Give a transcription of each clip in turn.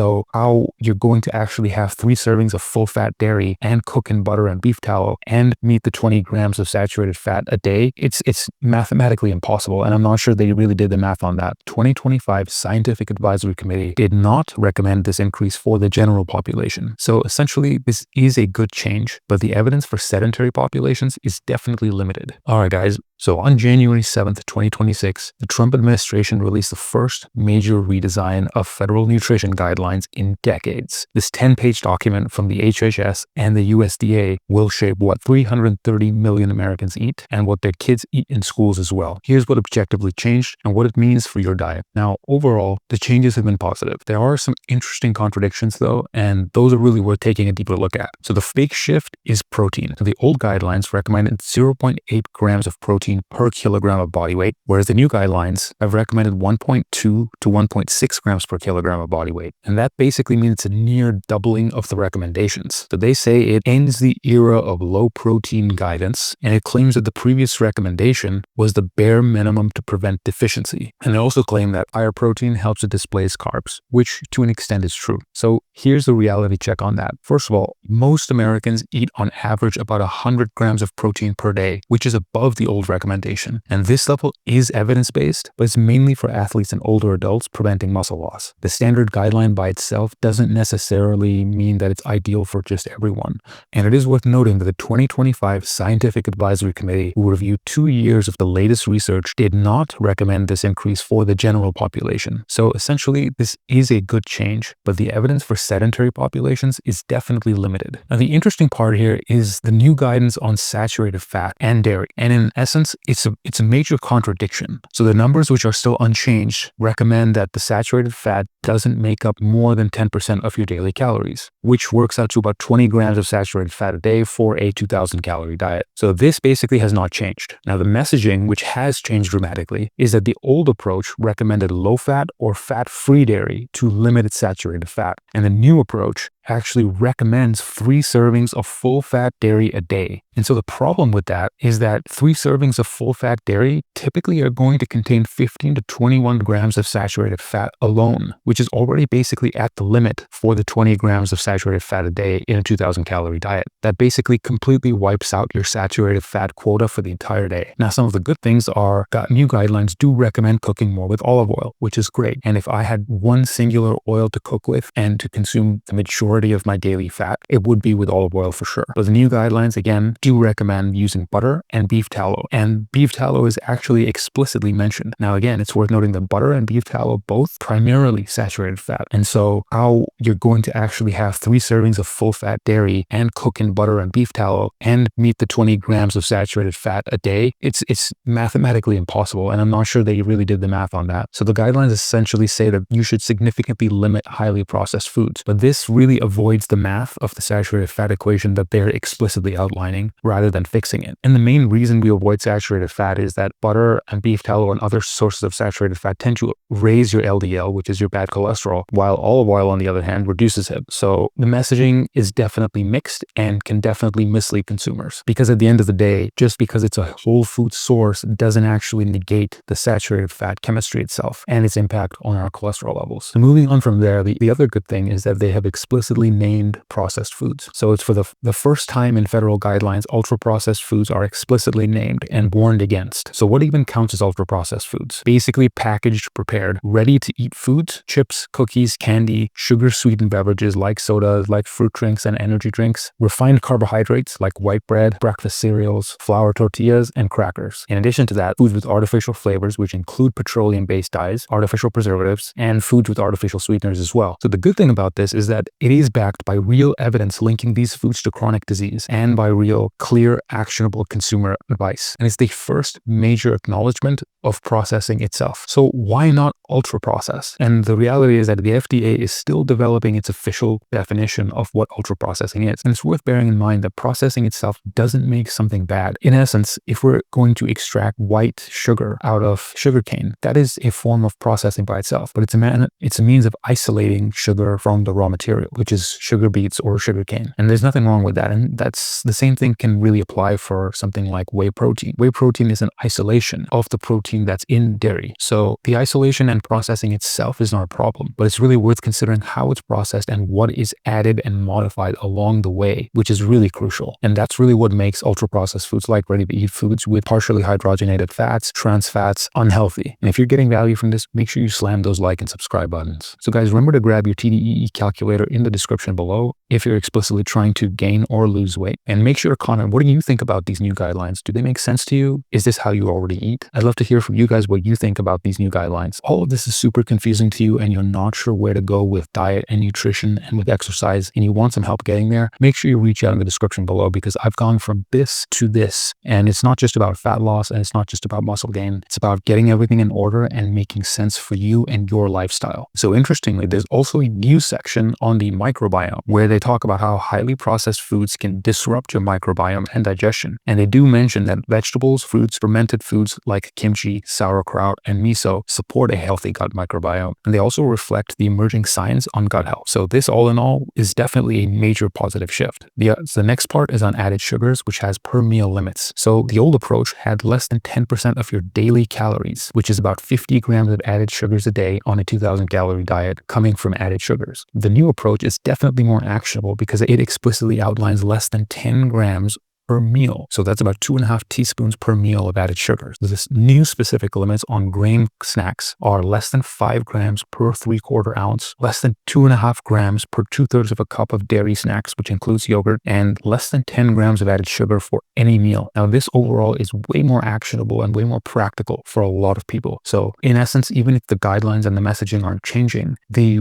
So how you're going to actually have 3 servings of full-fat dairy and cook in butter and beef tallow and meet the 20 grams of saturated fat a day, it's mathematically impossible, and I'm not sure they really did the math on that. 2025 Scientific Advisory Committee did not recommend this increase for the general population. So essentially, this is a good change, but the evidence for sedentary populations is definitely limited. All right, guys. So on January 7th, 2026, the Trump administration released the first major redesign of federal nutrition guidelines in decades. This 10-page document from the HHS and the USDA will shape what 330 million Americans eat and what their kids eat in schools as well. Here's what objectively changed and what it means for your diet. Now, overall, the changes have been positive. There are some interesting contradictions though, and those are really worth taking a deeper look at. So the big shift is protein. So the old guidelines recommended 0.8 grams of protein per kilogram of body weight, whereas the new guidelines have recommended 1.2 to 1.6 grams per kilogram of body weight. And that basically means it's a near doubling of the recommendations. So they say it ends the era of low protein guidance, and it claims that the previous recommendation was the bare minimum to prevent deficiency. And they also claim that higher protein helps to displace carbs, which to an extent is true. So here's the reality check on that. First of all, most Americans eat on average about 100 grams of protein per day, which is above the old recommendation. And this level is evidence-based, but it's mainly for athletes and older adults preventing muscle loss. The standard guideline by itself doesn't necessarily mean that it's ideal for just everyone. And it is worth noting that the 2025 Scientific Advisory Committee, who reviewed 2 years of the latest research, did not recommend this increase for the general population. So essentially, this is a good change, but the evidence for sedentary populations is definitely limited. Now, the interesting part here is the new guidance on saturated fat and dairy. And in essence, it's a major contradiction. So the numbers, which are still unchanged, recommend that the saturated fat doesn't make up more than 10% of your daily calories, which works out to about 20 grams of saturated fat a day for a 2,000 calorie diet. So this basically has not changed. Now, the messaging, which has changed dramatically, is that the old approach recommended low fat or fat-free dairy to limit its saturated fat. And the new approach actually recommends 3 servings of full-fat dairy a day. And so the problem with that is that 3 servings of full-fat dairy typically are going to contain 15 to 21 grams of saturated fat alone, which is already basically at the limit for the 20 grams of saturated fat a day in a 2,000 calorie diet. That basically completely wipes out your saturated fat quota for the entire day. Now, some of the good things are that new guidelines do recommend cooking more with olive oil, which is great. And if I had one singular oil to cook with and to consume the majority of my daily fat, it would be with olive oil for sure. But the new guidelines, again, do recommend using butter and beef tallow. And beef tallow is actually explicitly mentioned. Now, again, it's worth noting that butter and beef tallow both primarily saturated fat. And so how you're going to actually have 3 servings of full-fat dairy and cook in butter and beef tallow and meet the 20 grams of saturated fat a day, it's mathematically impossible. And I'm not sure they really did the math on that. So the guidelines essentially say that you should significantly limit highly processed foods. But this really avoids the math of the saturated fat equation that they're explicitly outlining rather than fixing it. And the main reason we avoid saturated fat is that butter and beef tallow and other sources of saturated fat tend to raise your LDL, which is your bad cholesterol, while olive oil, on the other hand, reduces it. So the messaging is definitely mixed and can definitely mislead consumers. Because at the end of the day, just because it's a whole food source doesn't actually negate the saturated fat chemistry itself and its impact on our cholesterol levels. So moving on from there, the other good thing is that they have explicitly named processed foods. So it's for the first time in federal guidelines, ultra-processed foods are explicitly named and warned against. So what even counts as ultra-processed foods? Basically packaged, prepared, ready-to-eat foods, chips, cookies, candy, sugar-sweetened beverages like sodas, like fruit drinks and energy drinks, refined carbohydrates like white bread, breakfast cereals, flour tortillas, and crackers. In addition to that, foods with artificial flavors, which include petroleum-based dyes, artificial preservatives, and foods with artificial sweeteners as well. So the good thing about this is that it is backed by real evidence linking these foods to chronic disease and by real, clear, actionable consumer advice. And it's the first major acknowledgement of processing itself. So why not ultra process? And the reality is that the FDA is still developing its official definition of what ultra processing is. And it's worth bearing in mind that processing itself doesn't make something bad. In essence, if we're going to extract white sugar out of sugarcane, that is a form of processing by itself, but it's a means of isolating sugar from the raw material, which which is sugar beets or sugarcane. And there's nothing wrong with that. And that's the same thing can really apply for something like whey protein. Whey protein is an isolation of the protein that's in dairy. So the isolation and processing itself is not a problem, but it's really worth considering how it's processed and what is added and modified along the way, which is really crucial. And that's really what makes ultra-processed foods like ready-to-eat foods with partially hydrogenated fats, trans fats, unhealthy. And if you're getting value from this, make sure you slam those like and subscribe buttons. So guys, remember to grab your TDEE calculator in the description below if you're explicitly trying to gain or lose weight. And make sure to comment, what do you think about these new guidelines? Do they make sense to you? Is this how you already eat? I'd love to hear from you guys what you think about these new guidelines. All of this is super confusing to you and you're not sure where to go with diet and nutrition and with exercise, and you want some help getting there, make sure you reach out in the description below, because I've gone from this to this, and it's not just about fat loss and it's not just about muscle gain. It's about getting everything in order and making sense for you and your lifestyle. So interestingly, there's also a new section on the microbiome where they talk about how highly processed foods can disrupt your microbiome and digestion. And they do mention that vegetables, fruits, fermented foods like kimchi, sauerkraut, and miso support a healthy gut microbiome. And they also reflect the emerging science on gut health. So this all in all is definitely a major positive shift. The next part is on added sugars, which has per meal limits. So the old approach had less than 10% of your daily calories, which is about 50 grams of added sugars a day on a 2,000 calorie diet coming from added sugars. The new approach is definitely more actionable because it explicitly outlines less than 10 grams per meal. So that's about 2.5 teaspoons per meal of added sugars. This new specific limits on grain snacks are less than 5 grams per 3/4 ounce, less than 2.5 grams per 2/3 of a cup of dairy snacks, which includes yogurt, and less than 10 grams of added sugar for any meal. Now, this overall is way more actionable and way more practical for a lot of people. So in essence, even if the guidelines and the messaging aren't changing, the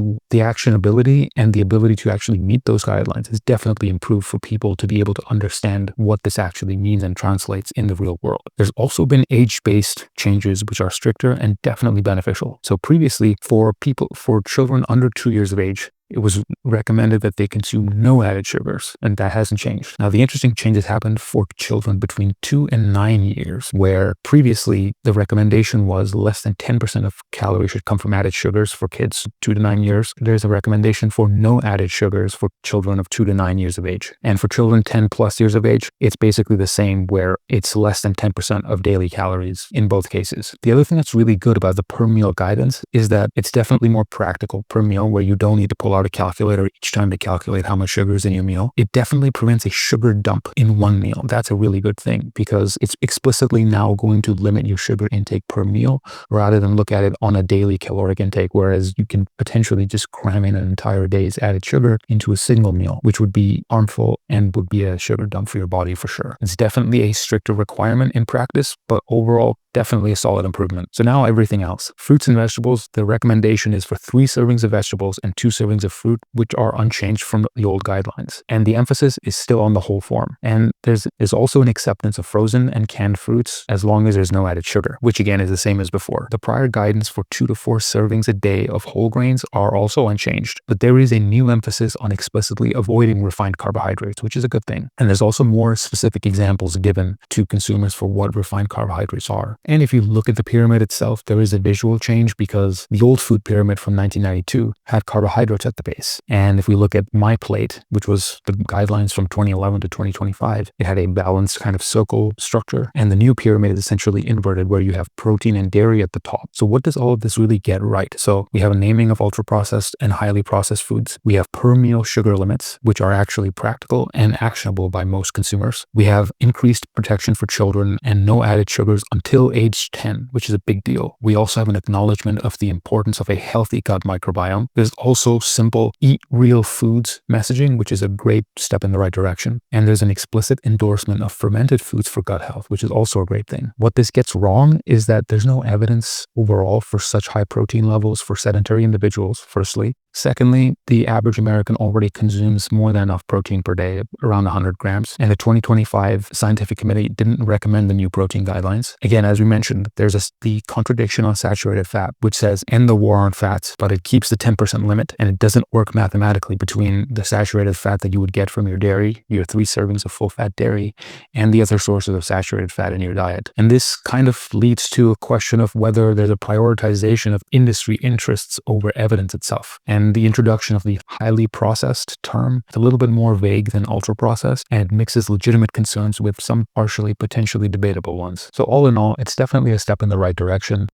actionability and the ability to actually meet those guidelines is definitely improved for people to be able to understand what this actually means and translates in the real world. There's also been age-based changes which are stricter and definitely beneficial. So previously, for children under 2 years of age, it was recommended that they consume no added sugars, and that hasn't changed. Now, the interesting changes happened for children between 2 and 9 years, where previously the recommendation was less than 10% of calories should come from added sugars for kids 2 to 9 years. There's a recommendation for no added sugars for children of 2 to 9 years of age. And for children 10 plus years of age, it's basically the same, where it's less than 10% of daily calories in both cases. The other thing that's really good about the per meal guidance is that it's definitely more practical per meal, where you don't need to pull out a calculator each time to calculate how much sugar is in your meal. It definitely prevents a sugar dump in one meal. That's a really good thing, because it's explicitly now going to limit your sugar intake per meal rather than look at it on a daily caloric intake, whereas you can potentially just cram in an entire day's added sugar into a single meal, which would be harmful and would be a sugar dump for your body for sure. It's definitely a stricter requirement in practice, but overall, definitely a solid improvement. So now everything else. Fruits and vegetables, the recommendation is for 3 servings of vegetables and 2 servings of fruit, which are unchanged from the old guidelines. And the emphasis is still on the whole form. And there's also an acceptance of frozen and canned fruits as long as there's no added sugar, which again is the same as before. The prior guidance for 2 to 4 servings a day of whole grains are also unchanged, but there is a new emphasis on explicitly avoiding refined carbohydrates, which is a good thing. And there's also more specific examples given to consumers for what refined carbohydrates are. And if you look at the pyramid itself, there is a visual change, because the old food pyramid from 1992 had carbohydrates at the base. And if we look at My Plate, which was the guidelines from 2011 to 2025, it had a balanced kind of circle structure. And the new pyramid is essentially inverted, where you have protein and dairy at the top. So what does all of this really get right? So we have a naming of ultra-processed and highly processed foods. We have per meal sugar limits, which are actually practical and actionable by most consumers. We have increased protection for children and no added sugars until age 10, which is a big deal. We also have an acknowledgement of the importance of a healthy gut microbiome. There's also simple eat real foods messaging, which is a great step in the right direction. And there's an explicit endorsement of fermented foods for gut health, which is also a great thing. What this gets wrong is that there's no evidence overall for such high protein levels for sedentary individuals, firstly. Secondly, the average American already consumes more than enough protein per day, around 100 grams. And the 2025 scientific committee didn't recommend the new protein guidelines. Again, as as we mentioned, there's the contradiction on saturated fat, which says end the war on fats, but it keeps the 10% limit, and it doesn't work mathematically between the saturated fat that you would get from your dairy, your 3 servings of full-fat dairy, and the other sources of saturated fat in your diet. And this kind of leads to a question of whether there's a prioritization of industry interests over evidence itself. And the introduction of the highly processed term is a little bit more vague than ultra-processed, and it mixes legitimate concerns with some partially potentially debatable ones. So all in all, it's definitely a step in the right direction.